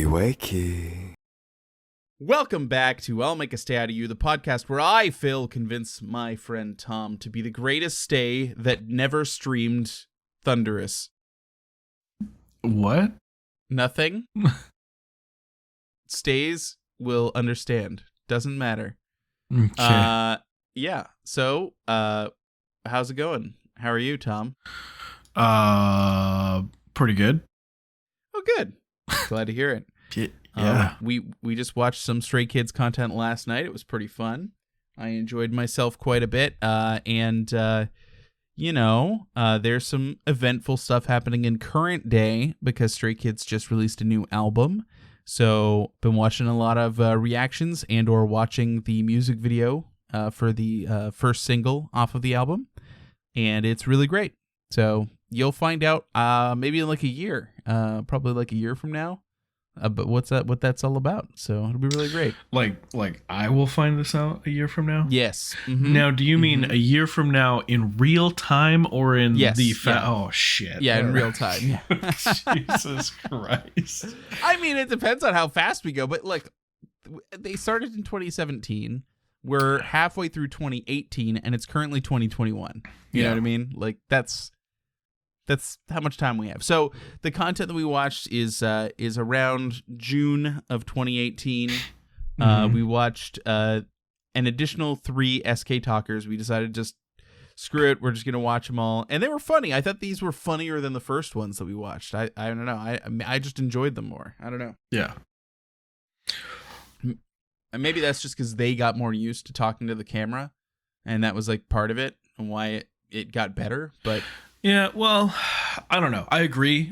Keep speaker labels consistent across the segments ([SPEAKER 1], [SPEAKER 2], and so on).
[SPEAKER 1] wakey.
[SPEAKER 2] Welcome back to I'll Make a Stay Out of You, the podcast where I, Phil, convince my friend Tom to be the greatest stay that never streamed Thunderous.
[SPEAKER 3] What?
[SPEAKER 2] Nothing. Stays will understand. Doesn't matter.
[SPEAKER 3] Okay.
[SPEAKER 2] Yeah. So, how's it going? How are you, Tom?
[SPEAKER 3] Pretty good.
[SPEAKER 2] Oh, good. Glad to hear it.
[SPEAKER 3] Yeah.
[SPEAKER 2] We just watched some Stray Kids content last night. It was pretty fun. I enjoyed myself quite a bit. There's some eventful stuff happening in current day because Stray Kids just released a new album. So been watching a lot of reactions and or watching the music video for the first single off of the album. And it's really great. So you'll find out maybe in like a year, probably like a year from now. But what that's all about. So it'll be really great.
[SPEAKER 3] Like I will find this out a year from now?
[SPEAKER 2] Yes. Mm-hmm.
[SPEAKER 3] Now, do you mean a year from now in real time or in Oh, shit.
[SPEAKER 2] Yeah, in real time. Yeah.
[SPEAKER 3] Jesus Christ.
[SPEAKER 2] I mean, it depends on how fast we go. But like, they started in 2017. We're halfway through 2018, and it's currently 2021. You know what I mean? Like, that's how much time we have. So the content that we watched is around June of 2018. We watched an additional 3 SK Talkers. We decided just screw it. We're just gonna watch them all, and they were funny. I thought these were funnier than the first ones that we watched. I don't know. I just enjoyed them more. I don't know.
[SPEAKER 3] Yeah.
[SPEAKER 2] And maybe that's just because they got more used to talking to the camera, and that was like part of it and why it got better. But
[SPEAKER 3] yeah, well, I don't know. I agree.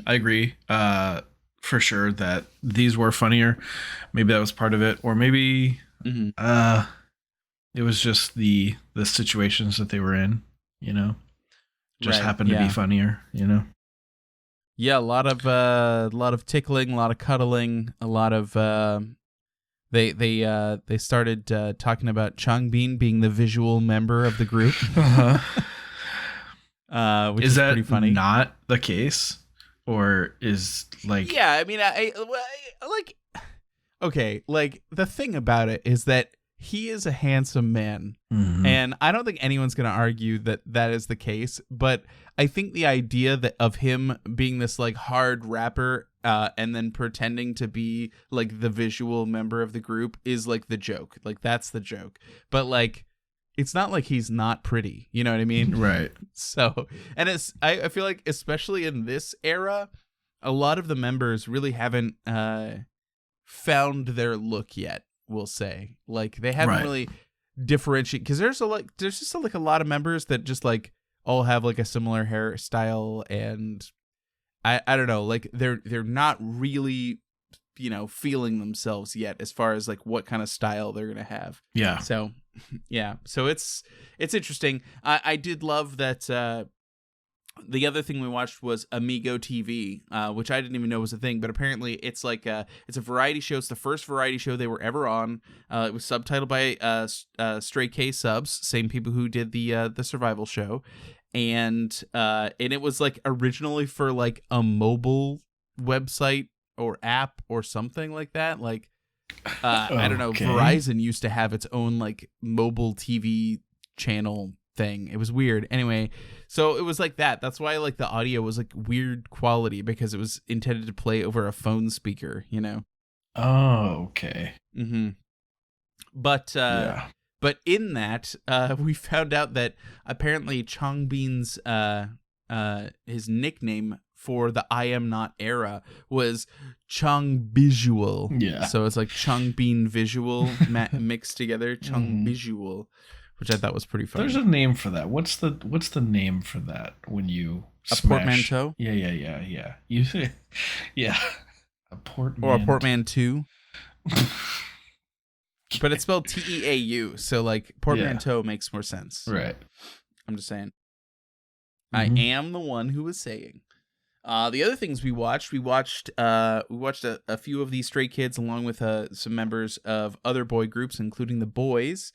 [SPEAKER 3] For sure that these were funnier. Maybe that was part of it, or maybe it was just the situations that they were in. Just happened to be funnier.
[SPEAKER 2] Yeah, a lot of tickling, a lot of cuddling, a lot of. They started talking about Changbin being the visual member of the group. Which is
[SPEAKER 3] that
[SPEAKER 2] pretty funny.
[SPEAKER 3] Not the case, or is like?
[SPEAKER 2] Yeah, I mean, I like. Okay, like the thing about it is that he is a handsome man, and I don't think anyone's going to argue that that is the case. But I think the idea that of him being this like hard rapper, and then pretending to be like the visual member of the group is like the joke. Like that's the joke. But like. It's not like he's not pretty, you know what I mean?
[SPEAKER 3] Right.
[SPEAKER 2] So, and I feel like especially in this era, a lot of the members really haven't found their look yet, we'll say. Like they haven't really differentiated, because there's just like a lot of members that just like all have like a similar hairstyle, and I don't know, like they're not really feeling themselves yet as far as like what kind of style they're gonna have.
[SPEAKER 3] Yeah.
[SPEAKER 2] So it's interesting. I did love that. The other thing we watched was Amigo TV, which I didn't even know was a thing, but apparently it's like it's a variety show. It's the first variety show they were ever on. It was subtitled by Stray K Subs, same people who did the survival show, and it was like originally for like a mobile website or app or something like that. Like I don't know, Verizon used to have its own like mobile TV channel thing. It was weird. Anyway, so it was like that. That's why like the audio was like weird quality, because it was intended to play over a phone speaker,
[SPEAKER 3] Oh, okay.
[SPEAKER 2] But but in that we found out that apparently Changbin's his nickname for the I Am Not era was Changbisual.
[SPEAKER 3] Yeah.
[SPEAKER 2] So it's like Changbin Visual mixed together, Changbisual, which I thought was pretty funny.
[SPEAKER 3] There's a name for that. What's the name for that when you
[SPEAKER 2] a
[SPEAKER 3] smash?
[SPEAKER 2] Portmanteau?
[SPEAKER 3] Yeah. You say, yeah. A portmanteau.
[SPEAKER 2] Or a portmanteau. But it's spelled Teau, so like portmanteau makes more sense.
[SPEAKER 3] Right.
[SPEAKER 2] I'm just saying. I am the one who was saying. The other things we watched a few of these Stray Kids along with some members of other boy groups, including the Boys,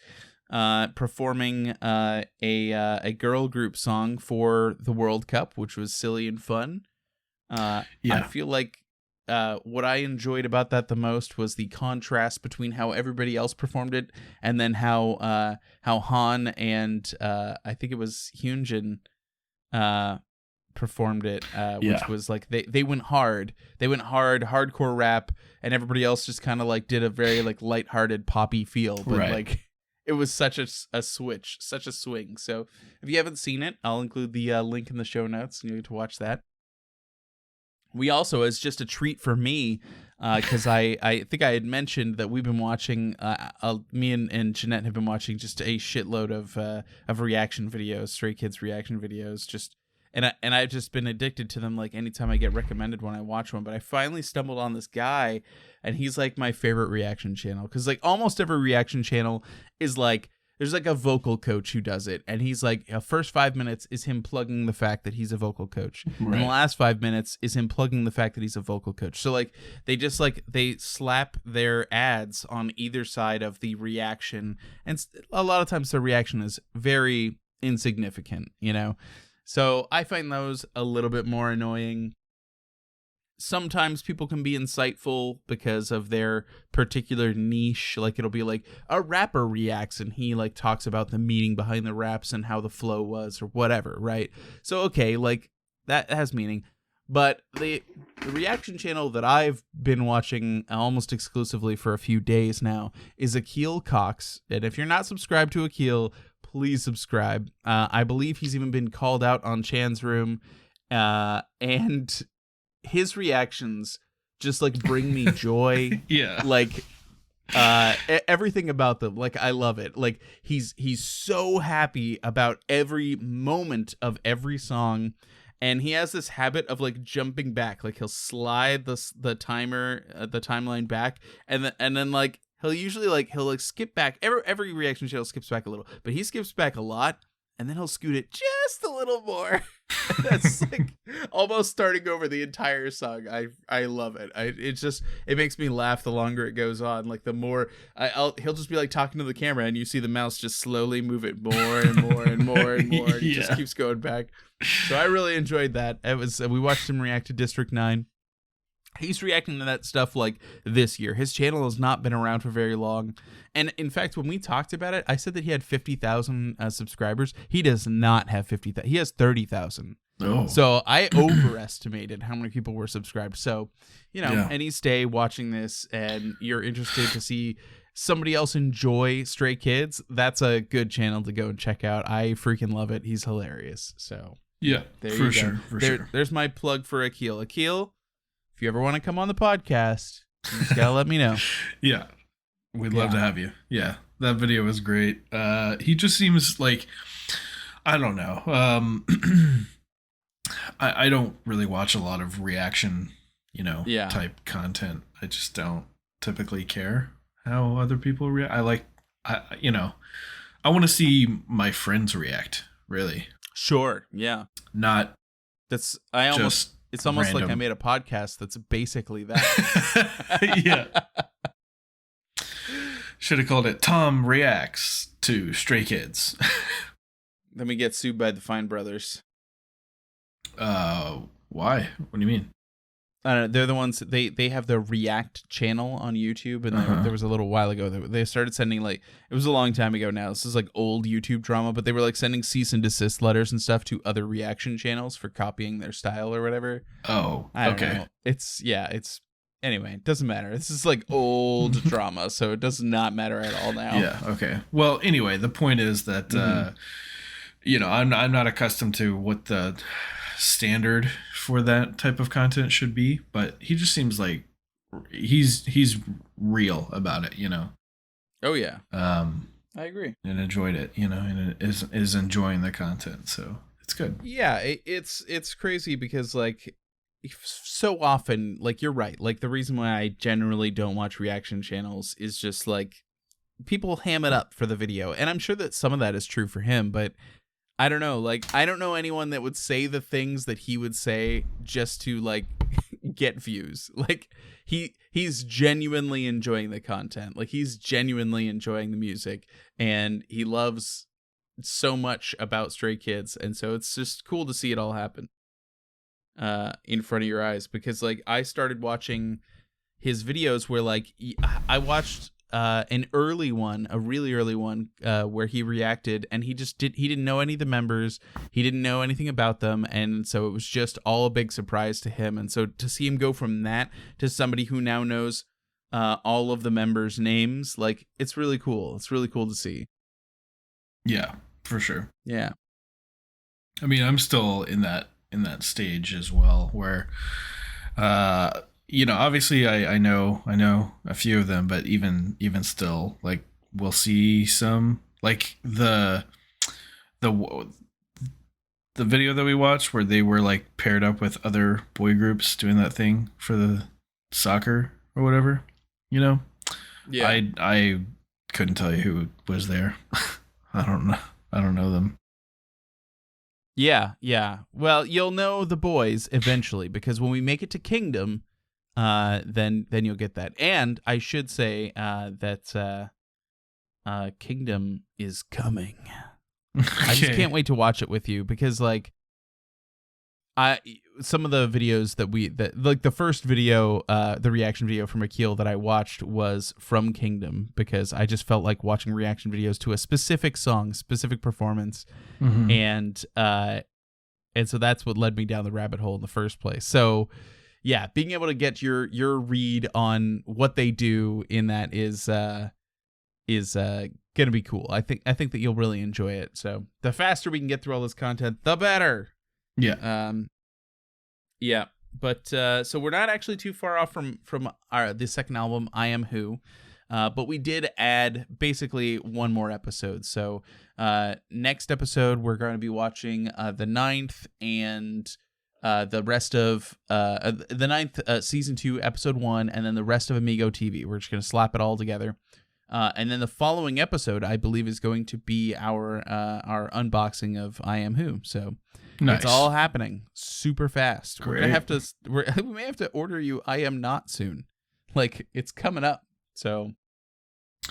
[SPEAKER 2] performing a girl group song for the World Cup, which was silly and fun. I feel like what I enjoyed about that the most was the contrast between how everybody else performed it and then how Han and I think it was Hyunjin performed it, which was like they went hard. They went hard, hardcore rap, and everybody else just kind of like did a very like lighthearted poppy feel, but like it was such a switch, such a swing. So if you haven't seen it, I'll include the link in the show notes, and you get to watch that. We also, as just a treat for me, because I think I had mentioned that we've been watching, me and Jeanette have been watching just a shitload of reaction videos, Stray Kids reaction videos, and I've just been addicted to them. Like anytime I get recommended one, I watch one. But I finally stumbled on this guy, and he's like my favorite reaction channel, because like almost every reaction channel is like, there's like a vocal coach who does it, and he's like, the first 5 minutes is him plugging the fact that he's a vocal coach, and the last 5 minutes is him plugging the fact that he's a vocal coach. So like they just like they slap their ads on either side of the reaction, and a lot of times the reaction is very insignificant, you know. So I find those a little bit more annoying. Sometimes people can be insightful because of their particular niche. Like it'll be like a rapper reacts and he like talks about the meaning behind the raps and how the flow was or whatever, right? So okay, like that has meaning. But the reaction channel that I've been watching almost exclusively for a few days now is Akil Cox. And if you're not subscribed to Akil, please subscribe. I believe he's even been called out on Chan's Room, and his reactions just like bring me joy. Like everything about them, like I love it. Like he's so happy about every moment of every song, and he has this habit of like jumping back. Like he'll slide the timeline back, and then like he'll skip back. Every reaction channel skips back a little, but he skips back a lot, and then he'll scoot it just a little more. That's like almost starting over the entire song. I love it. It makes me laugh the longer it goes on. Like the more he'll just be like talking to the camera, and you see the mouse just slowly move it more and more and more and more. And it just keeps going back. So I really enjoyed that. We watched him react to District 9. He's reacting to that stuff like this year. His channel has not been around for very long. And in fact, when we talked about it, I said that he had 50,000 subscribers. He does not have 50,000. He has 30,000.
[SPEAKER 3] Oh.
[SPEAKER 2] So I overestimated how many people were subscribed. So, you know, any stay watching this and you're interested to see somebody else enjoy Stray Kids, that's a good channel to go and check out. I freaking love it. He's hilarious. So
[SPEAKER 3] yeah,
[SPEAKER 2] there
[SPEAKER 3] for
[SPEAKER 2] you
[SPEAKER 3] sure.
[SPEAKER 2] go.
[SPEAKER 3] For sure.
[SPEAKER 2] There's my plug for Akil. Akil, if you ever want to come on the podcast, you just gotta let me know.
[SPEAKER 3] Yeah, we'd love to have you. Yeah, that video was great. He just seems like, I don't know. I don't really watch a lot of reaction, type content. I just don't typically care how other people react. I want to see my friends react, really.
[SPEAKER 2] Sure. Yeah.
[SPEAKER 3] Not
[SPEAKER 2] it's almost
[SPEAKER 3] random.
[SPEAKER 2] like I made a podcast that's basically that.
[SPEAKER 3] Yeah. Should have called it Tom Reacts to Stray Kids.
[SPEAKER 2] Then we get sued by the Fine Brothers.
[SPEAKER 3] Why? What do you mean?
[SPEAKER 2] I don't know. They're the ones, they have the React channel on YouTube, and there was a little while ago that they started sending, like, it was a long time ago now. This is like old YouTube drama, but they were like sending cease and desist letters and stuff to other reaction channels for copying their style or whatever.
[SPEAKER 3] Oh,
[SPEAKER 2] I don't know. Anyway, it doesn't matter. This is like old drama, so it does not matter at all now.
[SPEAKER 3] Yeah, okay. Well, anyway, the point is that, I'm not accustomed to what the standard for that type of content should be, but he just seems like he's real about it,
[SPEAKER 2] Oh yeah. I agree.
[SPEAKER 3] And enjoyed it, and is enjoying the content, so it's good.
[SPEAKER 2] Yeah, it's crazy because, like, so often, like, you're right, like, the reason why I generally don't watch reaction channels is just like people ham it up for the video, and I'm sure that some of that is true for him, but I don't know. Like, I don't know anyone that would say the things that he would say just to, like, get views. Like, he's genuinely enjoying the content. Like, he's genuinely enjoying the music, and he loves so much about Stray Kids, and so it's just cool to see it all happen. in front of your eyes, because like I started watching his videos where like I watched an early one, a really early one, where he reacted, and he didn't know any of the members, he didn't know anything about them, and so it was just all a big surprise to him. And so to see him go from that to somebody who now knows all of the members' names, like it's really cool. It's really cool to see.
[SPEAKER 3] Yeah, for sure.
[SPEAKER 2] Yeah.
[SPEAKER 3] I mean, I'm still in that stage as well, where obviously I know a few of them, but even still, like we'll see some, like the video that we watched where they were like paired up with other boy groups doing that thing for the soccer or whatever, Yeah. I couldn't tell you who was there. I don't know them.
[SPEAKER 2] Yeah. Well, you'll know the boys eventually, because when we make it to Kingdom, then you'll get that. And I should say that Kingdom is coming. Okay. I just can't wait to watch it with you, because like some of the videos that like the first video, the reaction video from Akil that I watched was from Kingdom, because I just felt like watching reaction videos to a specific song, specific performance. Mm-hmm. And so that's what led me down the rabbit hole in the first place. So yeah, being able to get your read on what they do in that is gonna be cool. I think that you'll really enjoy it. So the faster we can get through all this content, the better.
[SPEAKER 3] Yeah.
[SPEAKER 2] Yeah. But so we're not actually too far off from the second album, I Am Who. But we did add basically one more episode. So next episode, we're going to be watching the 9th and the rest of the 9th, season 2, episode 1, and then the rest of Amigo TV. We're just going to slap it all together. And then the following episode, I believe, is going to be our unboxing of I Am Who. So nice. It's all happening super fast. Great. We may have to order you I Am Not soon. Like, it's coming up. So,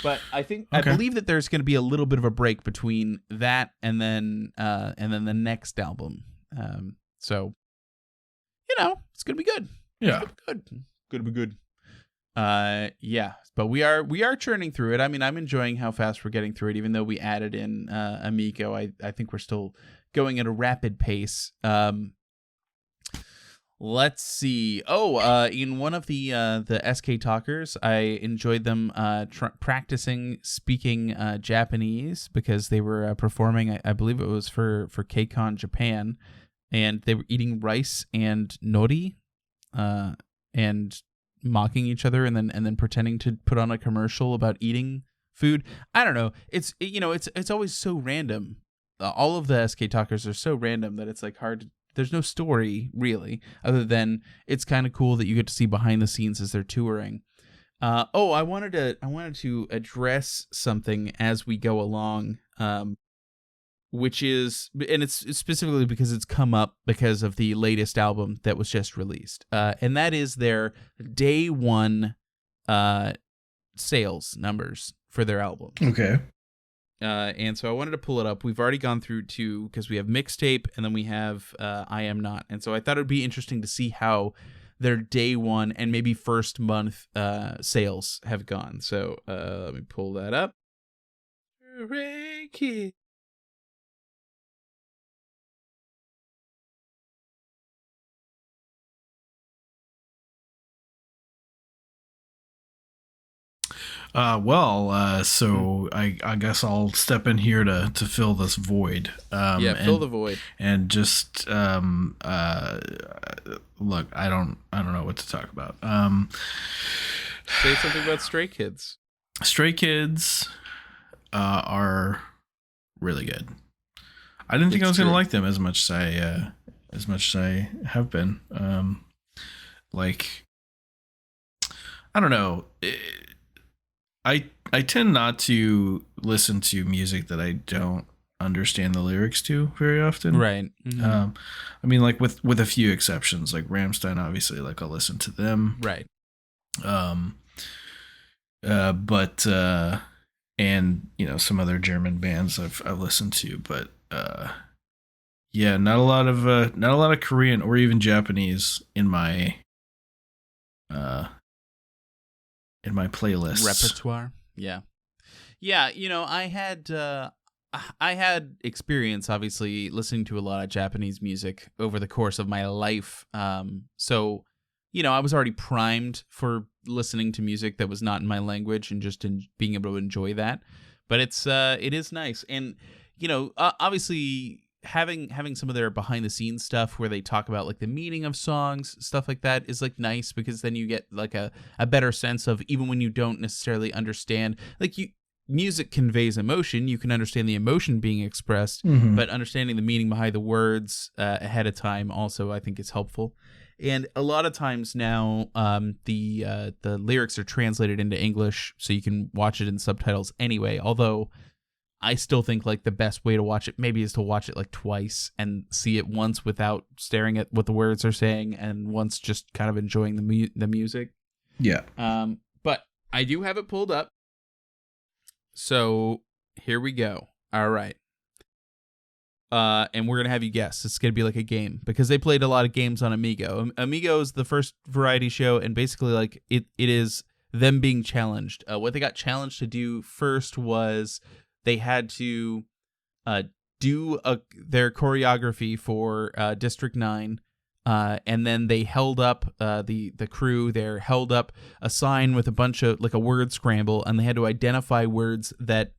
[SPEAKER 2] but I believe that there's going to be a little bit of a break between that and then the next album. So, it's going to be good.
[SPEAKER 3] Yeah.
[SPEAKER 2] It's gonna be good. Yeah, but we are churning through it. I mean, I'm enjoying how fast we're getting through it, even though we added in Amigo. I think we're still going at a rapid pace. Let's see. In one of the SK Talkers, I enjoyed them practicing speaking Japanese, because they were performing. I believe it was for KCON Japan, and they were eating rice and nori, and mocking each other, and then pretending to put on a commercial about eating food. I don't know. It's always so random. All of the SK Talkers are so random that it's like hard to, there's no story really, other than it's kind of cool that you get to see behind the scenes as they're touring. I wanted to address something as we go along, which is, and it's specifically because it's come up because of the latest album that was just released, and that is their day one sales numbers for their album.
[SPEAKER 3] Okay.
[SPEAKER 2] And so I wanted to pull it up. We've already gone through 2, because we have Mixtape and then we have I Am Not. And so I thought it would be interesting to see how their day one and maybe first month sales have gone. So let me pull that up.
[SPEAKER 3] So I guess I'll step in here to fill this void.
[SPEAKER 2] Fill the void.
[SPEAKER 3] And just look, I don't know what to talk about.
[SPEAKER 2] Say something about Stray Kids.
[SPEAKER 3] Stray Kids are really good. I didn't think I was going to like them as much as I have been. I don't know. I tend not to listen to music that I don't understand the lyrics to very often.
[SPEAKER 2] Right. Mm-hmm.
[SPEAKER 3] I mean, like with a few exceptions, like Rammstein, obviously, like I'll listen to them.
[SPEAKER 2] Right.
[SPEAKER 3] But and some other German bands I've listened to, but Yeah, not a lot of Korean or even Japanese in my playlists.
[SPEAKER 2] Repertoire. Yeah. Yeah, I had experience obviously listening to a lot of Japanese music over the course of my life. So, I was already primed for listening to music that was not in my language and just being able to enjoy that. But it is nice. And, obviously having some of their behind the scenes stuff where they talk about like the meaning of songs, stuff like that is like nice, because then you get like a better sense of, even when you don't necessarily understand, like music conveys emotion. You can understand the emotion being expressed, but understanding the meaning behind the words ahead of time also, I think, is helpful. And a lot of times now, the lyrics are translated into English, so you can watch it in subtitles anyway. Although I still think like the best way to watch it maybe is to watch it like twice and see it once without staring at what the words are saying, and once just kind of enjoying the music.
[SPEAKER 3] Yeah.
[SPEAKER 2] But I do have it pulled up. So here we go. All right. And we're going to have you guess. It's going to be like a game, because they played a lot of games on Amigo. Amigo is the first variety show, and basically like it is them being challenged. What they got challenged to do first was they had to do their choreography for District 9. And then they held up the crew there held up a sign with a bunch of like a word scramble, and they had to identify words that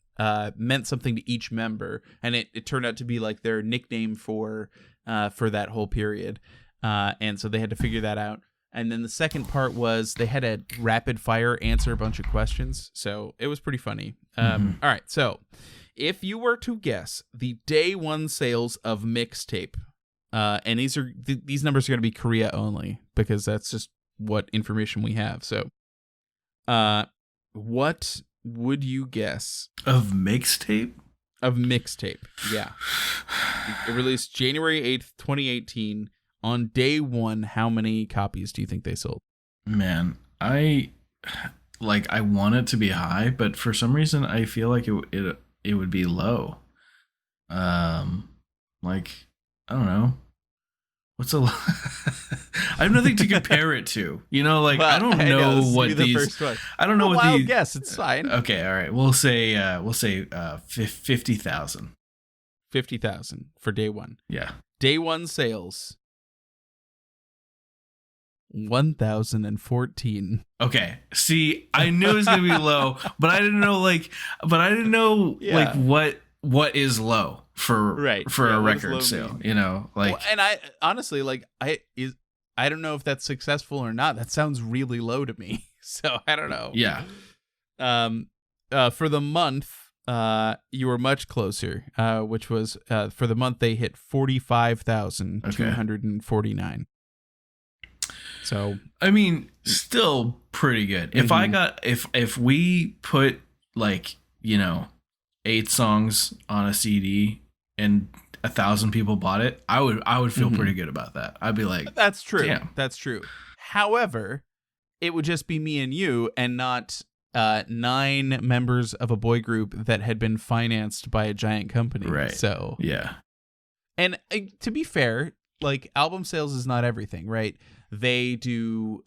[SPEAKER 2] meant something to each member, and it turned out to be like their nickname for that whole period, and so they had to figure that out. And then the second part was they had a rapid fire answer a bunch of questions, so it was pretty funny. All right, so if you were to guess the day one sales of Mixtape, and these numbers are going to be Korea only, because that's just what information we have. So, what would you guess
[SPEAKER 3] of Mixtape?
[SPEAKER 2] Of Mixtape, yeah. It released January 8th, 2018. On day one, how many copies do you think they sold?
[SPEAKER 3] Man, I want it to be high, but for some reason I feel like it would be low. I don't know. What's I have nothing to compare it to. Well, I don't know what these. I don't know what these.
[SPEAKER 2] Guess, it's fine.
[SPEAKER 3] Okay, all right. We'll say 50,000.
[SPEAKER 2] 50,000 for day one.
[SPEAKER 3] Yeah.
[SPEAKER 2] Day one sales 1,014.
[SPEAKER 3] Okay. See, I knew it was gonna be low, but I didn't know what is low for a record sale,
[SPEAKER 2] and I honestly I don't know if that's successful or not. That sounds really low to me. So I don't know.
[SPEAKER 3] Yeah.
[SPEAKER 2] For the month, you were much closer, which was for the month they hit 45,249. So
[SPEAKER 3] I mean, still pretty good. If we put 8 songs on a CD and 1,000 people bought it, I would feel pretty good about that. I'd be like,
[SPEAKER 2] that's true.
[SPEAKER 3] Damn.
[SPEAKER 2] That's true. However, it would just be me and you, and not 9 members of a boy group that had been financed by a giant company.
[SPEAKER 3] Right.
[SPEAKER 2] So
[SPEAKER 3] yeah.
[SPEAKER 2] And to be fair, like, album sales is not everything, right? They'll do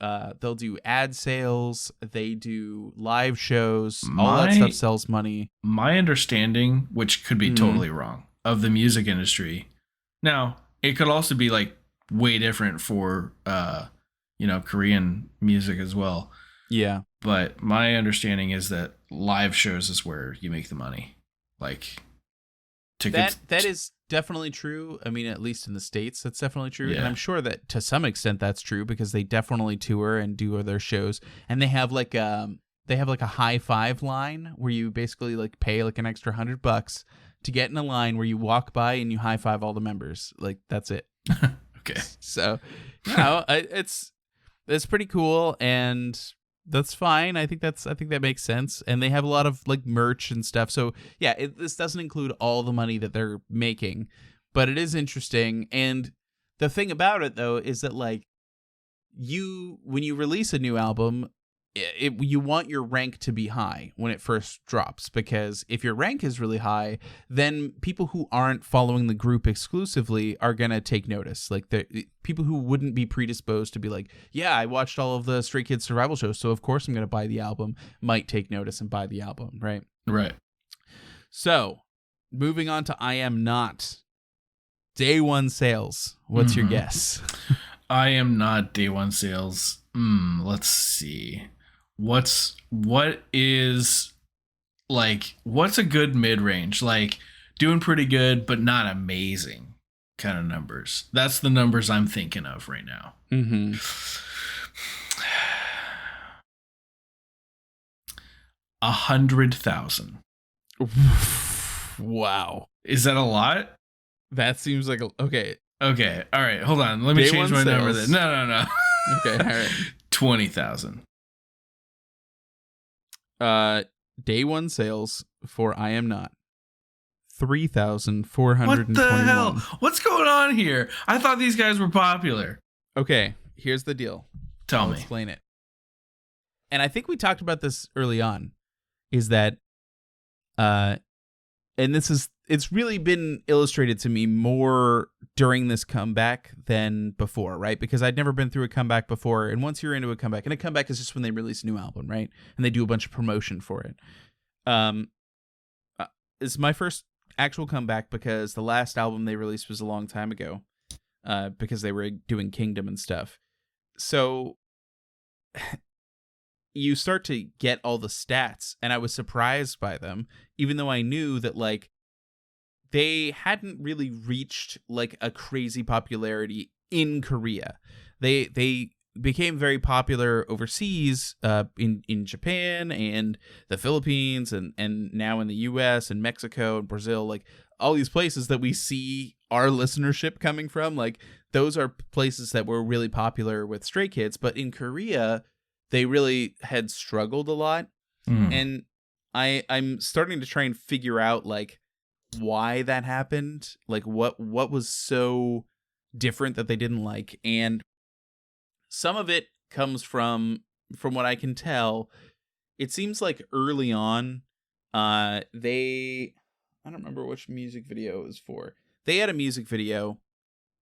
[SPEAKER 2] ad sales, they do live shows, all that stuff sells money. My
[SPEAKER 3] understanding, which could be totally wrong, of the music industry. Now, it could also be like way different for Korean music as well.
[SPEAKER 2] Yeah.
[SPEAKER 3] But my understanding is that live shows is where you make the money. Like tickets.
[SPEAKER 2] That is definitely true. I mean, at least in the States, that's definitely true.
[SPEAKER 3] Yeah.
[SPEAKER 2] And I'm sure that to some extent that's true, because they definitely tour and do other shows. And they have like a high five line where you basically like pay like an extra $100 to get in a line where you walk by and you high five all the members. Like, that's it.
[SPEAKER 3] Okay.
[SPEAKER 2] So, it's pretty cool, and that's fine. I think that makes sense. And they have a lot of like merch and stuff. So yeah, this doesn't include all the money that they're making, but it is interesting. And the thing about it though is that like when you release a new album, you want your rank to be high when it first drops, because if your rank is really high, then people who aren't following the group exclusively are going to take notice. Like the people who wouldn't be predisposed to be like, yeah, I watched all of the Stray Kids survival shows, so of course I'm going to buy the album, might take notice and buy the album, right?
[SPEAKER 3] Right.
[SPEAKER 2] So, moving on to I Am Not. Day one sales. What's your guess?
[SPEAKER 3] I Am Not day one sales. Let's see. What's a good mid-range? Like doing pretty good, but not amazing kind of numbers. That's the numbers I'm thinking of right now. 100,000.
[SPEAKER 2] Wow.
[SPEAKER 3] Is that a lot?
[SPEAKER 2] That seems like
[SPEAKER 3] okay. All right. Hold on. Let me change my number then. No.
[SPEAKER 2] Okay. All right.
[SPEAKER 3] 20,000.
[SPEAKER 2] Day one sales for I Am Not. 3,421.
[SPEAKER 3] What the hell? What's going on here? I thought these guys were popular.
[SPEAKER 2] Okay. Here's the deal.
[SPEAKER 3] I'll
[SPEAKER 2] explain it. And I think we talked about this early on. Is that, and it's really been illustrated to me more during this comeback than before, right? Because I'd never been through a comeback before. And once you're into a comeback, and a comeback is just when they release a new album, right? And they do a bunch of promotion for it. It's my first actual comeback because the last album they released was a long time ago, because they were doing Kingdom and stuff. So you start to get all the stats, and I was surprised by them, even though I knew that, like, they hadn't really reached, like, a crazy popularity in Korea. They became very popular overseas, in Japan and the Philippines, and now in the US and Mexico and Brazil, like, all these places that we see our listenership coming from, like, those are places that were really popular with Stray Kids. But in Korea, they really had struggled a lot. And I'm starting to try and figure out, like, why that happened, like what was so different that they didn't like. And some of it comes from what I can tell, it seems like early on, I don't remember which music video it was for. They had a music video,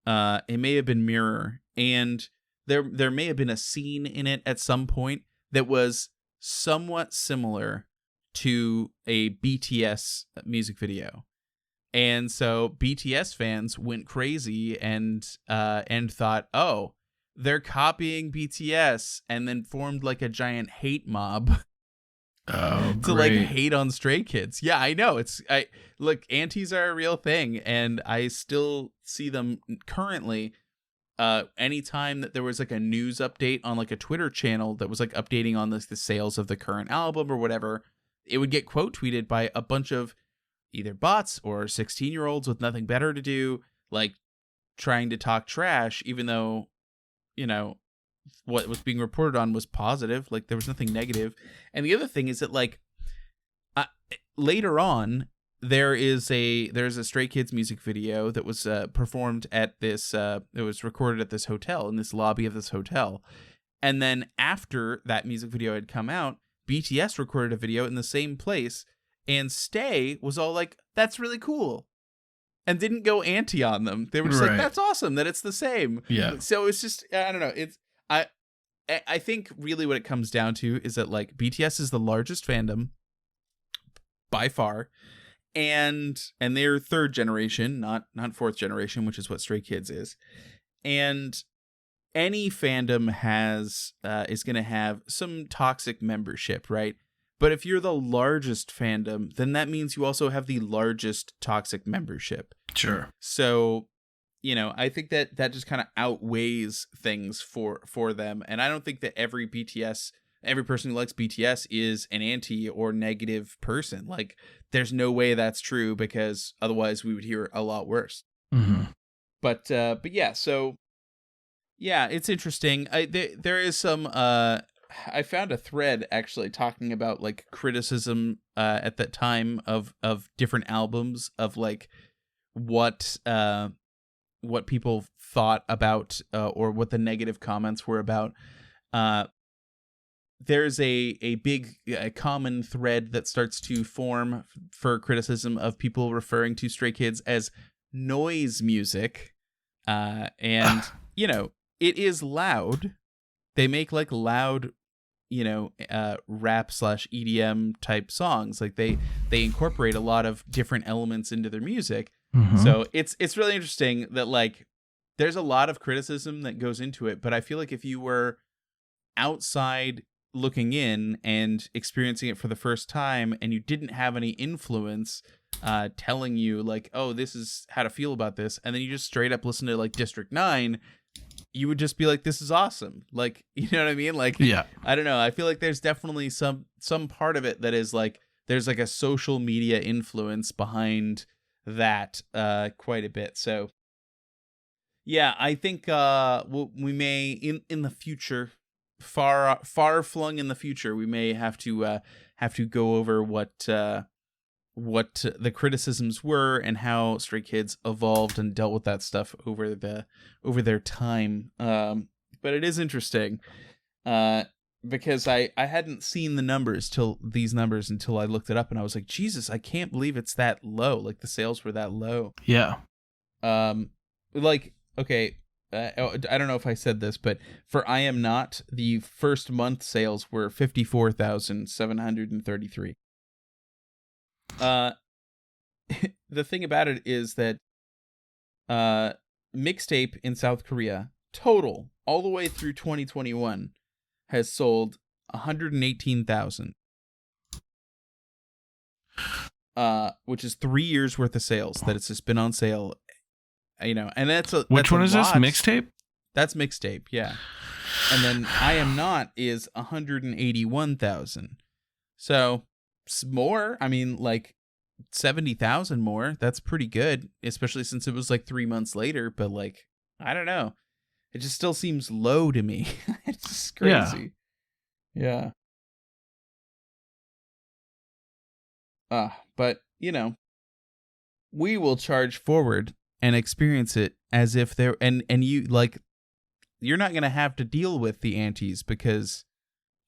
[SPEAKER 2] it may have been Mirror, and there may have been a scene in it at some point that was somewhat similar to a BTS music video. And so BTS fans went crazy and thought, oh, they're copying BTS, and then formed like a giant hate mob to
[SPEAKER 3] great.
[SPEAKER 2] like hate on Stray Kids. Yeah, I know. Look, antis are a real thing, and I still see them currently. Anytime that there was like a news update on like a Twitter channel that was like updating on the sales of the current album or whatever, it would get quote tweeted by a bunch of either bots or 16-year-olds with nothing better to do, like trying to talk trash, even though, you know, what was being reported on was positive. Like, there was nothing negative. And the other thing is that, like, later on, there's a Stray Kids music video that was performed at this, it was recorded at this hotel, in this lobby of this hotel. And then after that music video had come out, BTS recorded a video in the same place, and Stay was all like, that's really cool, and didn't go anti on them. They were just like, that's awesome that it's the same.
[SPEAKER 3] Yeah.
[SPEAKER 2] So it's just, I don't know. I think really what it comes down to is that, like, BTS is the largest fandom by far, and they're third generation, not fourth generation, which is what Stray Kids is. And any fandom is going to have some toxic membership, right? But if you're the largest fandom, then that means you also have the largest toxic membership.
[SPEAKER 3] Sure.
[SPEAKER 2] So, you know, I think that just kind of outweighs things for them. And I don't think that every person who likes BTS is an anti or negative person. Like, there's no way that's true, because otherwise we would hear a lot worse.
[SPEAKER 3] Mm-hmm.
[SPEAKER 2] But yeah, so yeah, it's interesting. There is some, I found a thread actually talking about like criticism at that time of different albums, of like what people thought about or what the negative comments were about. there's a big common thread that starts to form for criticism of people referring to Stray Kids as noise music. And, you know, it is loud. They make like loud, you know, rap / EDM type songs. Like they incorporate a lot of different elements into their music.
[SPEAKER 3] Mm-hmm.
[SPEAKER 2] So it's really interesting that like there's a lot of criticism that goes into it. But I feel like if you were outside looking in and experiencing it for the first time and you didn't have any influence telling you like, oh, this is how to feel about this, and then you just straight up listen to like District 9, you would just be like, this is awesome. Like, you know what I mean? Like,
[SPEAKER 3] yeah,
[SPEAKER 2] I don't know. I feel like there's definitely some part of it that is like, there's like a social media influence behind that quite a bit. So yeah, I think we may in the future, far flung in the future, we may have to go over what the criticisms were and how Stray Kids evolved and dealt with that stuff over their time. But it is interesting because I hadn't seen these numbers until I looked it up, and I was like, Jesus, I can't believe it's that low. Like the sales were that low.
[SPEAKER 3] Yeah.
[SPEAKER 2] Like, okay, I don't know if I said this, but for I Am Not, the first month sales were 54,733. The thing about it is that mixtape in South Korea total all the way through 2021 has sold 118,000, which is 3 years worth of sales that it's just been on sale. You know, and
[SPEAKER 3] which one is this? Mixtape?
[SPEAKER 2] That's mixtape, yeah. And then I Am Not is 181,000. So more, I mean, like 70,000 more. That's pretty good, especially since it was like 3 months later. But like, I don't know, it just still seems low to me. It's just crazy. Yeah. But you know, we will charge forward and experience it as if they're and you like, you're not gonna have to deal with the antis because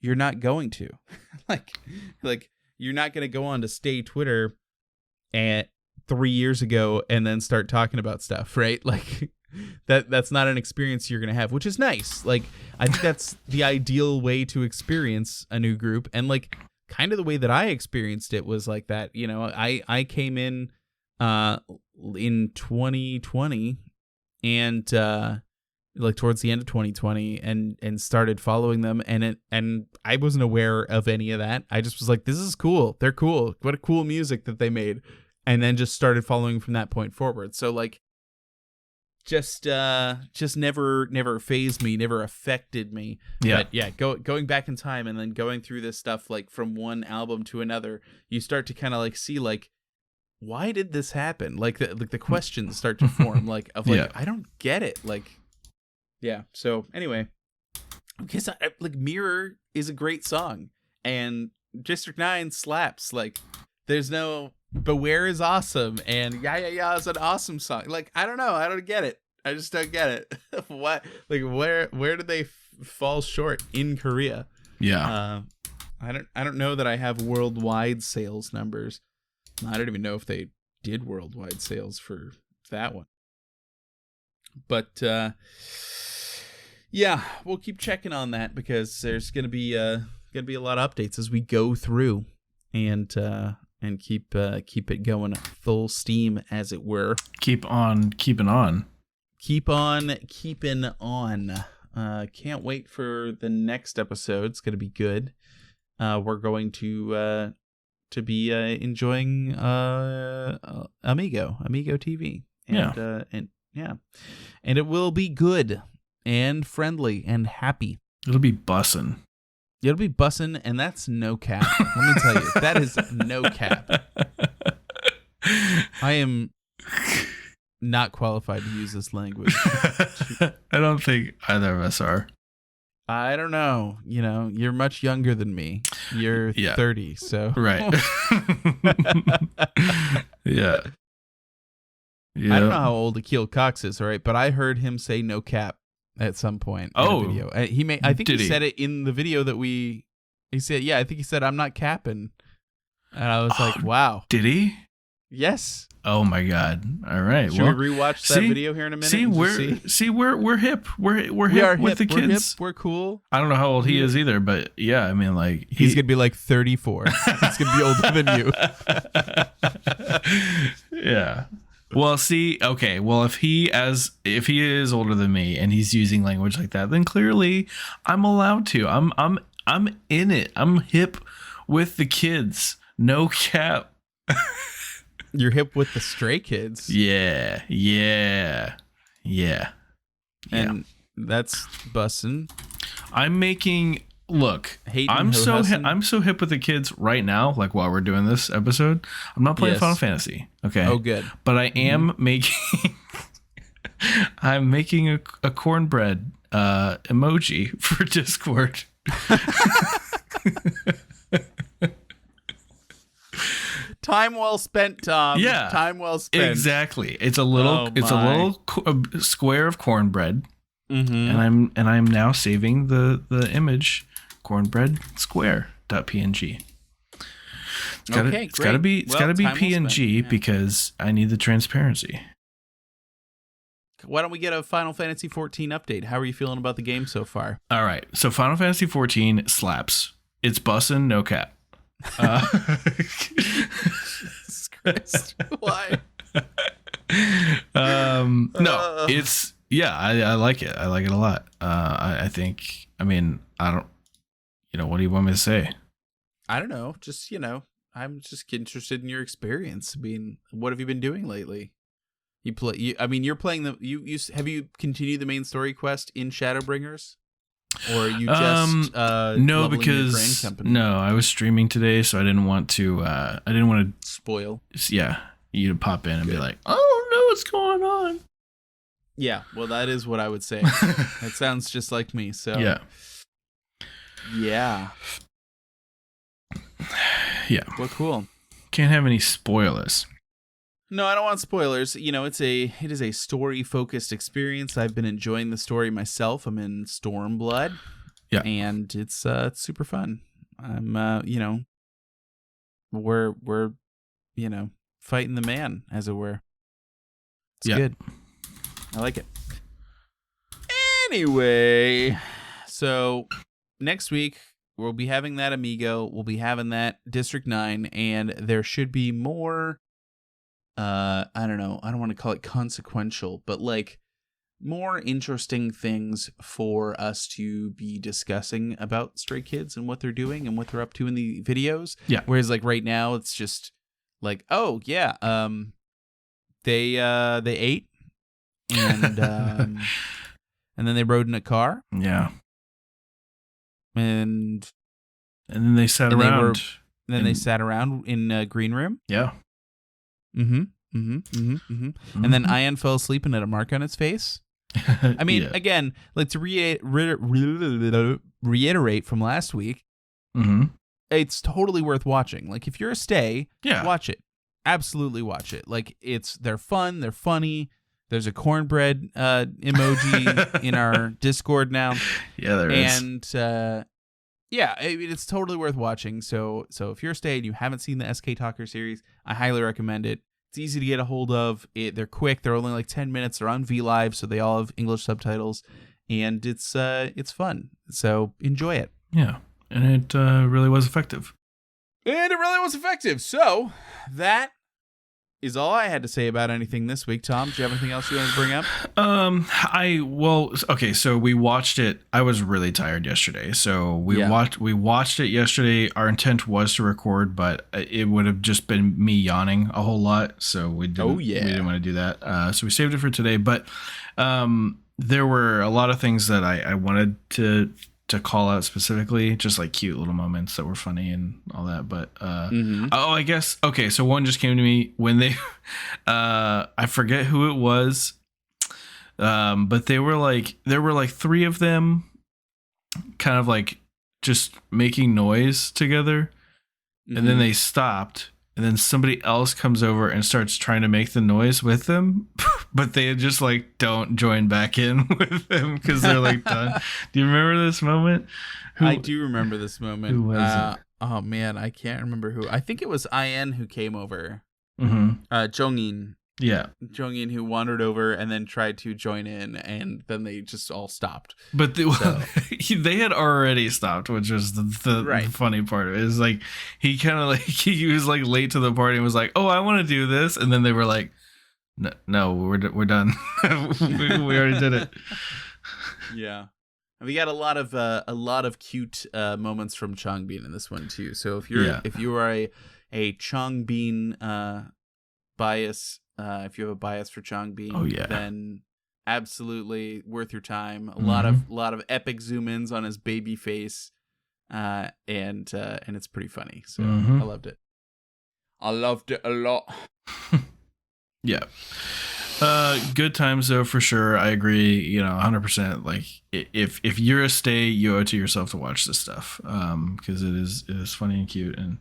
[SPEAKER 2] you're not going to like you're not gonna go on to Stay Twitter at 3 years ago and then start talking about stuff, right? Like that's not an experience you're gonna have, which is nice. Like I think that's the ideal way to experience a new group, and like kind of the way that I experienced it was like that. You know, I came in 2020 and like towards the end of 2020 and started following them, and I wasn't aware of any of that. I just was like, this is cool, they're cool, what a cool music that they made, and then just started following from that point forward. So like just never fazed me, never affected me.
[SPEAKER 3] Yeah.
[SPEAKER 2] But yeah, going back in time and then going through this stuff like from one album to another, you start to kind of like see like, why did this happen? Like the questions start to form, like of like, yeah. I don't get it. Like, yeah. So anyway, because like Mirror is a great song and District 9 slaps. Like there's no Beware is awesome and Yeah is an awesome song. Like, I don't know. I don't get it. I just don't get it. What? Like where did they fall short in Korea?
[SPEAKER 3] Yeah.
[SPEAKER 2] I don't know that I have worldwide sales numbers. I don't even know if they did worldwide sales for that one. But yeah, we'll keep checking on that because there's gonna be a lot of updates as we go through and keep it going full steam, as it were.
[SPEAKER 3] Keep on keeping on.
[SPEAKER 2] Keep on keeping on. Can't wait for the next episode. It's gonna be good. We're going to be enjoying Amigo TV, and it will be good and friendly and happy.
[SPEAKER 3] It'll be bussin'.
[SPEAKER 2] It'll be bussin', and that's no cap. Let me tell you, that is no cap. I am not qualified to use this language.
[SPEAKER 3] I don't think either of us are.
[SPEAKER 2] I don't know. You know, you're much younger than me. You're 30, so.
[SPEAKER 3] Right. Yeah.
[SPEAKER 2] I don't know how old Akil Cox is, all right, but I heard him say no cap at some point in a video. I think he said it in the video that we He said, yeah, I think he said, I'm not capping. And I was like, wow.
[SPEAKER 3] Did he?
[SPEAKER 2] Yes.
[SPEAKER 3] Oh my God. All right.
[SPEAKER 2] Should we rewatch that video here in a minute?
[SPEAKER 3] We're hip. We're hip with the kids.
[SPEAKER 2] We're hip. We're cool.
[SPEAKER 3] I don't know how old he is either, but yeah, I mean, like
[SPEAKER 2] he's gonna be like 34. He's gonna be older than
[SPEAKER 3] you. Yeah. Well, see, okay. Well, if he is older than me and he's using language like that, then clearly I'm allowed to. I'm in it. I'm hip with the kids. No cap.
[SPEAKER 2] You're hip with the Stray Kids.
[SPEAKER 3] Yeah.
[SPEAKER 2] And that's bussin'.
[SPEAKER 3] I'm making
[SPEAKER 2] Hayden
[SPEAKER 3] I'm so hip with the kids right now, like while we're doing this episode. I'm not playing Final Fantasy. Okay.
[SPEAKER 2] Oh, good.
[SPEAKER 3] But I am making I'm making a cornbread emoji for Discord.
[SPEAKER 2] Time well spent, Tom.
[SPEAKER 3] Yeah,
[SPEAKER 2] time well spent.
[SPEAKER 3] Exactly. It's a little square of cornbread, and I'm now saving the image cornbread square.png. It's got to be PNG because I need the transparency.
[SPEAKER 2] Why don't we get a Final Fantasy 14 update? How are you feeling about the game so far?
[SPEAKER 3] All right, so Final Fantasy 14 slaps. It's bussin', no cap.
[SPEAKER 2] Jesus Christ. Why?
[SPEAKER 3] No, it's I like it. I like it a lot. I think, I mean, I don't, what do you want me to say?
[SPEAKER 2] I don't know. Just, I'm just interested in your experience. I mean, what have you been doing lately? You're playing have you continued the main story quest in Shadowbringers? Or you just
[SPEAKER 3] no, because I was streaming today, so I didn't want to
[SPEAKER 2] spoil.
[SPEAKER 3] Yeah, you to pop in and be like, I don't know what's going on.
[SPEAKER 2] Yeah, well, that is what I would say. That sounds just like me. So yeah. Well, cool.
[SPEAKER 3] Can't have any spoilers.
[SPEAKER 2] No, I don't want spoilers. It is a story-focused experience. I've been enjoying the story myself. I'm in Stormblood.
[SPEAKER 3] Yeah.
[SPEAKER 2] And it's super fun. I'm we're fighting the man, as it were. It's good. I like it. Anyway, so next week we'll be having that Amigo, we'll be having that District 9, and there should be more I don't know, I don't want to call it consequential, but like more interesting things for us to be discussing about Stray Kids and what they're doing and what they're up to in the videos.
[SPEAKER 3] Yeah.
[SPEAKER 2] Whereas like right now it's just like, oh yeah, they ate and and then they rode in a car.
[SPEAKER 3] Yeah.
[SPEAKER 2] And
[SPEAKER 3] then they sat around.
[SPEAKER 2] They sat around in a green room.
[SPEAKER 3] Yeah.
[SPEAKER 2] And then Ian fell asleep and had a mark on his face. I mean, again, like to reiterate from last week, it's totally worth watching. Like if you're a stay, watch it. Absolutely watch it. Like they're fun, they're funny. There's a cornbread emoji in our Discord now.
[SPEAKER 3] Yeah, there is.
[SPEAKER 2] And it's totally worth watching. So if you're a stay and you haven't seen the SK Talker series, I highly recommend it. It's easy to get a hold of. They're quick. They're only like 10 minutes. They're on VLive, so they all have English subtitles, and it's fun. So enjoy it.
[SPEAKER 3] Yeah, and it really was effective.
[SPEAKER 2] So that is all I had to say about anything this week. Tom, do you have anything else you want to bring up?
[SPEAKER 3] So we watched it. I was really tired yesterday, so we watched it yesterday. Our intent was to record, but it would have just been me yawning a whole lot, so we didn't. We didn't want to do that. So we saved it for today. But there were a lot of things that I wanted to call out specifically, just like cute little moments that were funny and all that. But I guess so one just came to me when they I forget who it was, but there were like three of them kind of like just making noise together, and then they stopped and then somebody else comes over and starts trying to make the noise with them, but they just like don't join back in with them because they're like done. Do you remember this moment?
[SPEAKER 2] I do remember this moment.
[SPEAKER 3] Who was it?
[SPEAKER 2] Oh man, I can't remember who. I think it was IN who came over. Jongin.
[SPEAKER 3] Yeah.
[SPEAKER 2] Jongin who wandered over and then tried to join in, and then they just all stopped.
[SPEAKER 3] But they had already stopped, which was the funny part of it. Is like he kind of like he was like late to the party and was like, "Oh, I want to do this," and then they were like, "No, we're done. we already did it."
[SPEAKER 2] Yeah. We got a lot of cute moments from Changbin in this one too. So if you are a Changbin bias, if you have a bias for Changbin, then absolutely worth your time. A lot of epic zoom ins on his baby face, and it's pretty funny. So I loved it. I loved it a lot.
[SPEAKER 3] Yeah. Good times though, for sure. I agree, 100%. Like if you're a stay, you owe it to yourself to watch this stuff. Because it is funny and cute, and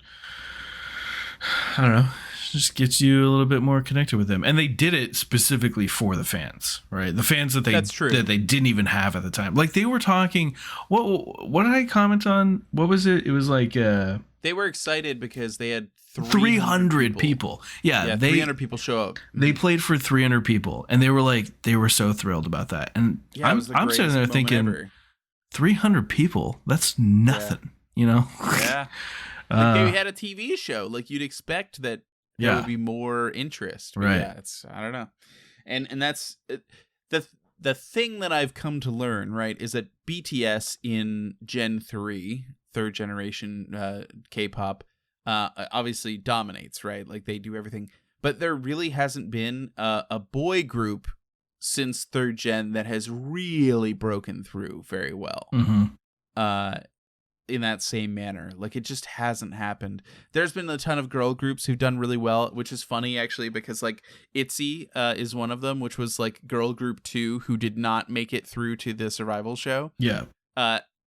[SPEAKER 3] I don't know, just gets you a little bit more connected with them. And they did it specifically for the fans, right? The fans that they didn't even have at the time. Like they were talking, what did I comment on? What was it? It was like
[SPEAKER 2] they were excited because they had
[SPEAKER 3] 300 people. Yeah,
[SPEAKER 2] 300 people show up.
[SPEAKER 3] They played for 300 people, and they were so thrilled about that. And I'm sitting there thinking, 300 people, that's nothing,
[SPEAKER 2] Yeah. Like they had a TV show. Like you'd expect that there would be more interest. But
[SPEAKER 3] right.
[SPEAKER 2] Yeah, I don't know. And that's the thing that I've come to learn, right, is that BTS in Gen 3, third generation K-pop, obviously dominates, right? Like they do everything. But there really hasn't been a boy group since third gen that has really broken through very well. In that same manner. Like it just hasn't happened. There's been a ton of girl groups who've done really well, which is funny actually, because like ITZY is one of them, which was like girl group 2 who did not make it through to the survival show.
[SPEAKER 3] Yeah.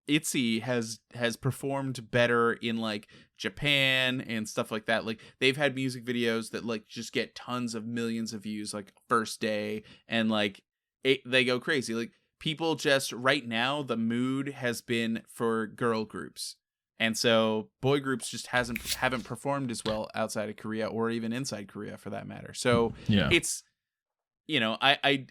[SPEAKER 2] ITZY has performed better in like Japan and stuff like that. Like they've had music videos that like just get tons of millions of views like first day, and like they go crazy. Like people just right now, the mood has been for girl groups, and so boy groups just haven't performed as well outside of Korea or even inside Korea for that matter. So it's I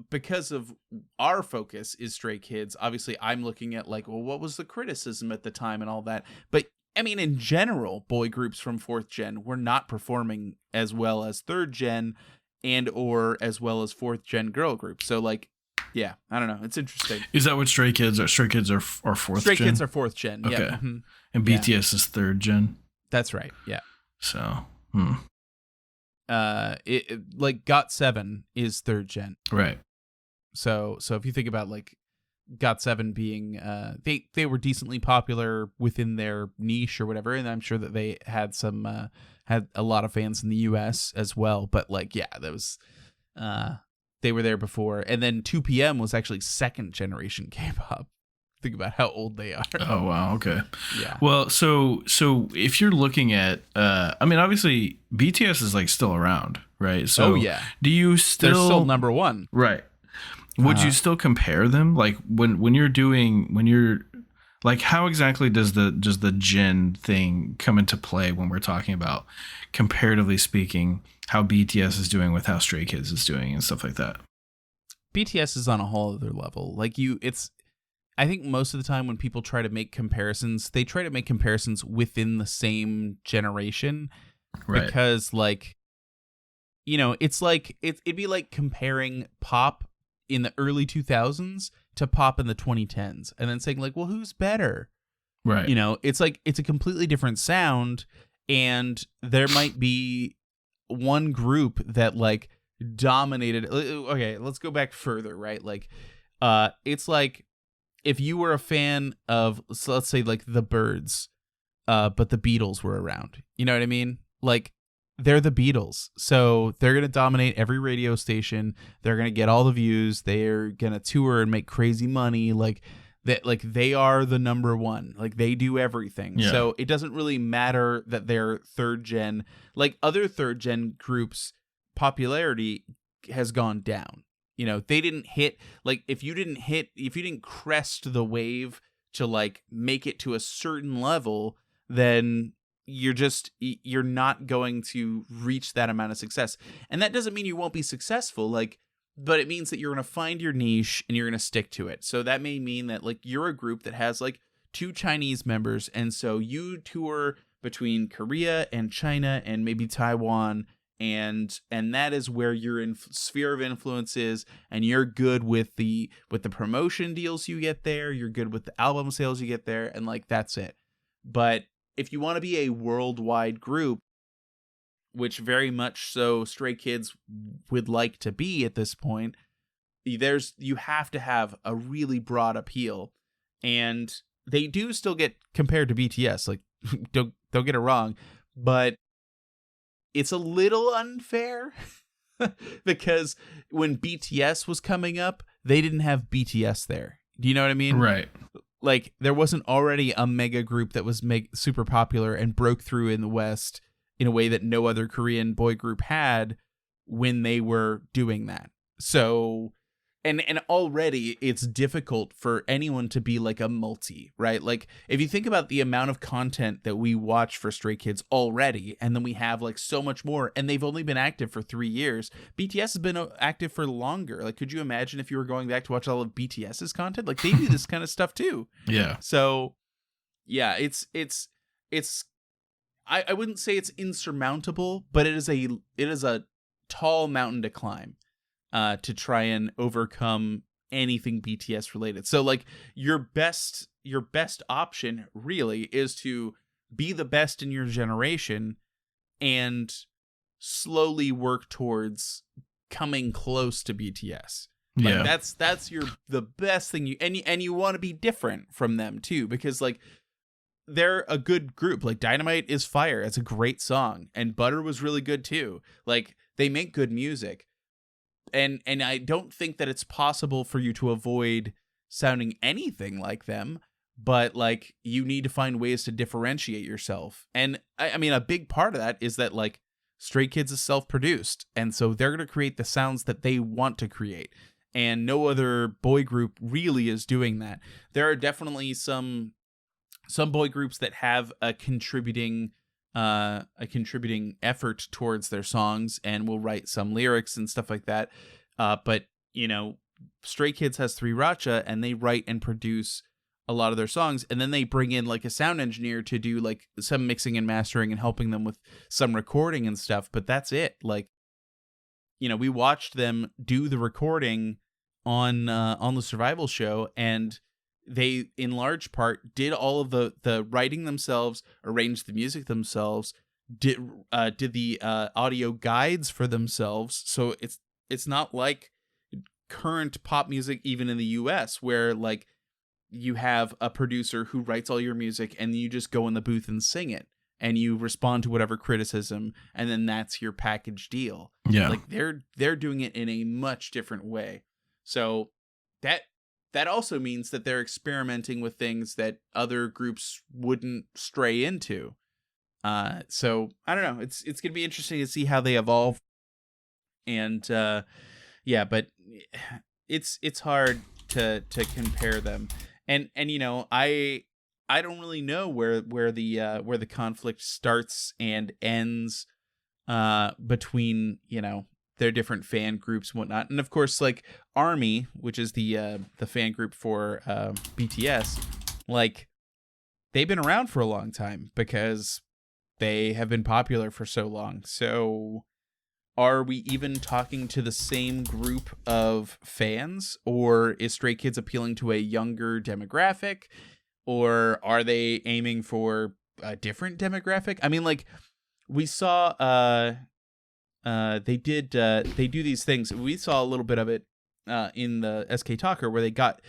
[SPEAKER 2] because of our focus is Stray Kids, obviously I'm looking at like, well, what was the criticism at the time and all that. But I mean, in general, boy groups from fourth gen were not performing as well as third gen and or as well as fourth gen girl groups. So like, yeah, I don't know. It's interesting.
[SPEAKER 3] Is that what Stray Kids are? Stray Kids are fourth gen?
[SPEAKER 2] Stray Kids are fourth gen.
[SPEAKER 3] Okay.
[SPEAKER 2] Yeah. Mm-hmm.
[SPEAKER 3] And BTS is third gen?
[SPEAKER 2] That's right. Yeah.
[SPEAKER 3] So,
[SPEAKER 2] like GOT7 is third gen.
[SPEAKER 3] Right.
[SPEAKER 2] So if you think about like GOT7 being they were decently popular within their niche or whatever, and I'm sure that they had some had a lot of fans in the US as well, but like that was they were there before. And then 2PM was actually second generation K-pop. Think about how old they are.
[SPEAKER 3] Oh wow, okay.
[SPEAKER 2] Yeah.
[SPEAKER 3] Well, so if you're looking at I mean obviously BTS is like still around, right? So do you still
[SPEAKER 2] they're still number 1.
[SPEAKER 3] Right. Would you still compare them? Like when you're like, how exactly does the gen thing come into play when we're talking about, comparatively speaking, how BTS is doing with how Stray Kids is doing and stuff like that?
[SPEAKER 2] BTS is on a whole other level. Like I think most of the time when people try to make comparisons, they try to make comparisons within the same generation, right? Because like, it's like it'd be like comparing pop in the early 2000s to pop in the 2010s and then saying like, well, who's better?
[SPEAKER 3] Right.
[SPEAKER 2] It's like, it's a completely different sound, and there might be one group that like dominated. Okay, let's go back further, right? Like, it's like if you were a fan of, so let's say like the Byrds, but the Beatles were around, you know what I mean? Like, they're the Beatles, so they're going to dominate every radio station. They're going to get all the views. They're going to tour and make crazy money. Like, that like they are the number one, like they do everything.
[SPEAKER 3] Yeah.
[SPEAKER 2] So it doesn't really matter that they're third gen. Like other third gen groups, popularity has gone down. You know, they didn't hit, like if you didn't crest the wave to like make it to a certain level, then you're not going to reach that amount of success. And that doesn't mean you won't be successful, like, but it means that you're going to find your niche and you're going to stick to it. So that may mean that like you're a group that has like 2 Chinese members, and so you tour between Korea and China and maybe Taiwan, and that is where your sphere of influence is, and you're good with the promotion deals you get there, you're good with the album sales you get there, and like that's it. But if you want to be a worldwide group, which very much so Stray Kids would like to be at this point, you have to have a really broad appeal. And they do still get compared to BTS, like don't get it wrong, but it's a little unfair because when BTS was coming up, they didn't have BTS there. Do you know what I mean?
[SPEAKER 3] Right.
[SPEAKER 2] Like there wasn't already a mega group that was super popular and broke through in the West in a way that no other Korean boy group had when they were doing that. So, and already it's difficult for anyone to be like a multi, right? Like if you think about the amount of content that we watch for Stray Kids already, and then we have like so much more, and they've only been active for 3 years. BTS has been active for longer. Like, could you imagine if you were going back to watch all of BTS's content? Like they do this kind of stuff too.
[SPEAKER 3] Yeah.
[SPEAKER 2] So yeah, it's I wouldn't say it's insurmountable, but it is a tall mountain to climb to try and overcome anything BTS related. So like your best option really is to be the best in your generation and slowly work towards coming close to BTS. Like,
[SPEAKER 3] Yeah.
[SPEAKER 2] that's the best thing and you want to be different from them too, because like they're a good group. Like Dynamite is fire. It's a great song, and Butter was really good too. Like they make good music. And I don't think that it's possible for you to avoid sounding anything like them, but like you need to find ways to differentiate yourself. And I mean, a big part of that is that like Stray Kids is self-produced, and so they're going to create the sounds that they want to create. And no other boy group really is doing that. There are definitely some boy groups that have a contributing effort towards their songs and will write some lyrics and stuff like that. But you know, Stray Kids has 3RACHA, and they write and produce a lot of their songs, and then they bring in like a sound engineer to do like some mixing and mastering and helping them with some recording and stuff. But that's it. Like, you know, we watched them do the recording on the Survival show, and they in large part did all of the writing themselves, arranged the music themselves, did the audio guides for themselves. So it's not like current pop music even in the US, where like you have a producer who writes all your music and you just go in the booth and sing it and you respond to whatever criticism, and then that's your package deal.
[SPEAKER 3] Yeah.
[SPEAKER 2] Like they're doing it in a much different way. So that also means that they're experimenting with things that other groups wouldn't stray into. So I don't know. It's going to be interesting to see how they evolve. And yeah, but it's hard to compare them. And you know, I don't really know where the conflict starts and ends between, you know, their different fan groups and whatnot. And of course, like ARMY, which is the fan group for BTS, like they've been around for a long time because they have been popular for so long. So are we even talking to the same group of fans, or is Stray Kids appealing to a younger demographic, or are they aiming for a different demographic? I mean, like we saw they do these things. We saw a little bit of it in the SK Talker, where they got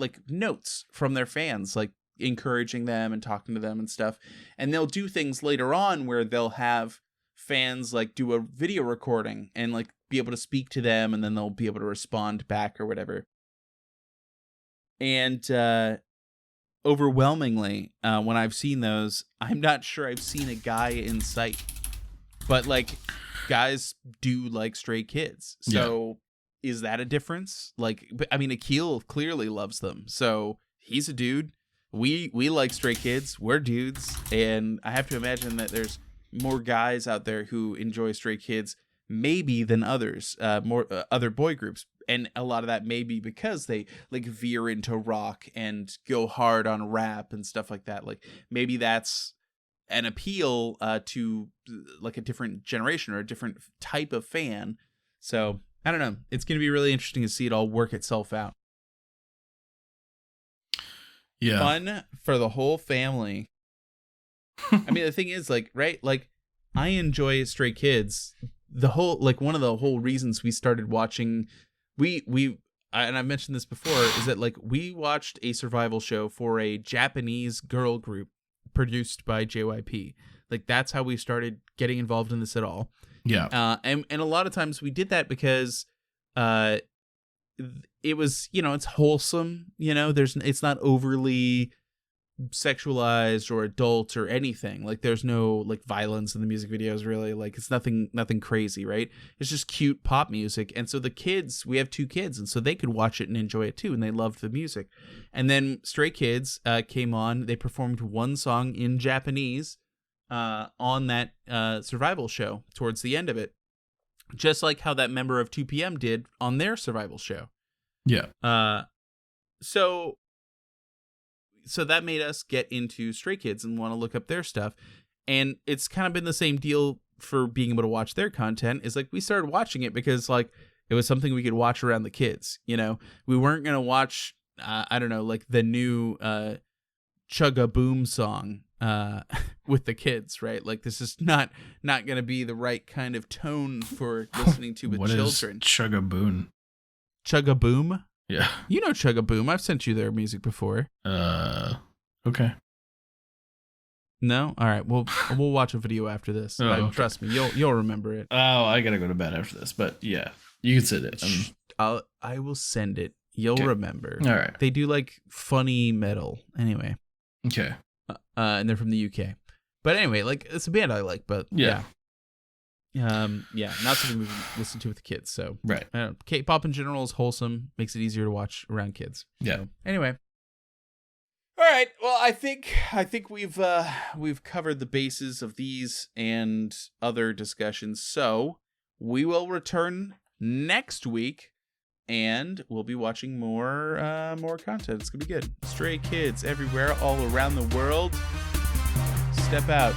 [SPEAKER 2] like notes from their fans, like encouraging them and talking to them and stuff. And they'll do things later on where they'll have fans like do a video recording and like be able to speak to them, and then they'll be able to respond back or whatever. And overwhelmingly, when I've seen those, I'm not sure I've seen a guy in sight. But like, guys do like Stray Kids. So is that a difference? Like, I mean, Akil clearly loves them. So he's a dude. We like Stray Kids. We're dudes. And I have to imagine that there's more guys out there who enjoy Stray Kids maybe than others, more other boy groups. And a lot of that may be because they like veer into rock and go hard on rap and stuff like that. Like maybe that's an appeal to like a different generation or a different type of fan. So I don't know. It's going to be really interesting to see it all work itself out.
[SPEAKER 3] Yeah.
[SPEAKER 2] Fun for the whole family. I mean, the thing is, like, right? Like, I enjoy Stray Kids. The whole, like, one of the whole reasons we started watching, and I've mentioned this before, is that, like, we watched a survival show for a Japanese girl group produced by JYP. Like, that's how we started getting involved in this at all.
[SPEAKER 3] Yeah.
[SPEAKER 2] And a lot of times we did that because it was, you know, it's wholesome, you know, it's not overly sexualized or adult or anything. Like there's no like violence in the music videos, really. Like it's nothing crazy, right? It's just cute pop music. And so the kids, we have 2 kids, and so they could watch it and enjoy it too, and they loved the music. And then Stray Kids came on. They performed one song in Japanese on that survival show towards the end of it, just like how that member of 2PM did on their survival show.
[SPEAKER 3] Yeah.
[SPEAKER 2] So that made us get into Stray Kids and want to look up their stuff. And it's kind of been the same deal for being able to watch their content. Is like we started watching it because like it was something we could watch around the kids. You know, we weren't going to watch, I don't know, like the new Chugga Boom song with the kids, right? Like this is not going to be the right kind of tone for listening to with
[SPEAKER 3] what
[SPEAKER 2] children.
[SPEAKER 3] Is Chugga Boom?
[SPEAKER 2] Chugga Boom?
[SPEAKER 3] Yeah.
[SPEAKER 2] You know Chugga Boom. I've sent you their music before.
[SPEAKER 3] Okay.
[SPEAKER 2] No? All right. We'll watch a video after this.
[SPEAKER 3] Okay.
[SPEAKER 2] Trust me, you'll remember it.
[SPEAKER 3] Oh, I gotta go to bed after this, but yeah, you can send it.
[SPEAKER 2] I will send it. You'll remember.
[SPEAKER 3] All right.
[SPEAKER 2] They do like funny metal. Anyway.
[SPEAKER 3] Okay.
[SPEAKER 2] And they're from the UK. But anyway, like it's a band I like. But yeah. Not something we listen to with the kids. So
[SPEAKER 3] right.
[SPEAKER 2] K-pop in general is wholesome, makes it easier to watch around kids.
[SPEAKER 3] Yeah.
[SPEAKER 2] So, anyway. All right. Well, I think we've covered the bases of these and other discussions. So we will return next week, and we'll be watching more content. It's gonna be good. Stray Kids everywhere, all around the world. Step out.